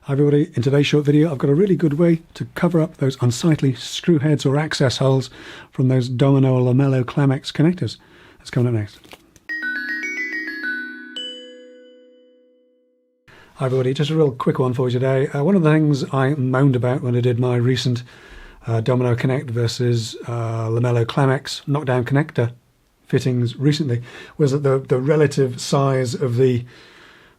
Hi everybody, in today's short video I've got a really good way to cover up those unsightly screw heads or access holes from those Domino or Lamello Clamex connectors. That's coming up next. Hi everybody, just a real quick one for you today. One of the things I moaned about when I did my recent Domino Connect versus Lamello Clamex knockdown connector fittings recently was that the relative size of the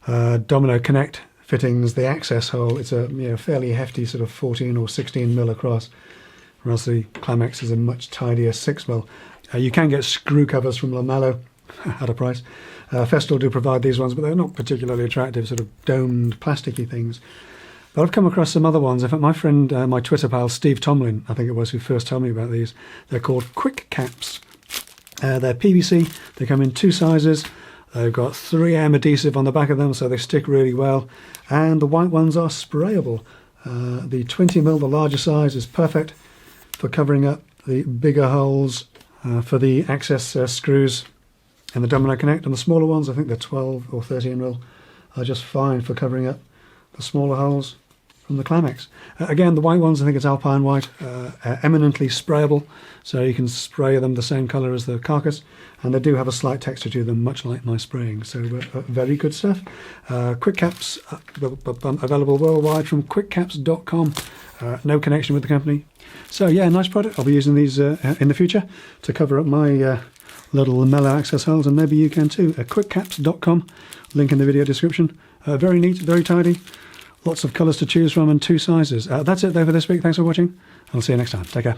Domino Connect fittings, the access hole, it's a fairly hefty sort of 14 or 16 mil across, whereas the Clamex is a much tidier 6 mil. You can get screw covers from Lamello at a price. Festool do provide these ones, but they're not particularly attractive, sort of domed plasticky things. But I've come across some other ones. In fact, my friend, my Twitter pal Steve Tomlin, I think it was, who first told me about these. They're called Kwik caps. They're PVC. They come in 2 sizes. They've got 3M adhesive on the back of them, so they stick really well. And the white ones are sprayable. The 20 mil, the larger size, is perfect for covering up the bigger holes for the access screws in the Domino Connect. And the smaller ones, I think they're 12 or 13 mil, are just fine for covering up the smaller holes from the Clamex. Again, the white ones, I think it's Alpine white, eminently sprayable, so you can spray them the same colour as the carcass, and they do have a slight texture to them, much like my spraying, so very good stuff. Kwik caps available worldwide from kwikcaps.com. No connection with the company. So yeah, nice product. I'll be using these in the future to cover up my little Lamello access holes, and maybe you can too. Kwikcaps.com, link in the video description. Very neat, very tidy. Lots of colours to choose from and 2 sizes. That's it though for this week. Thanks for watching. I'll see you next time. Take care.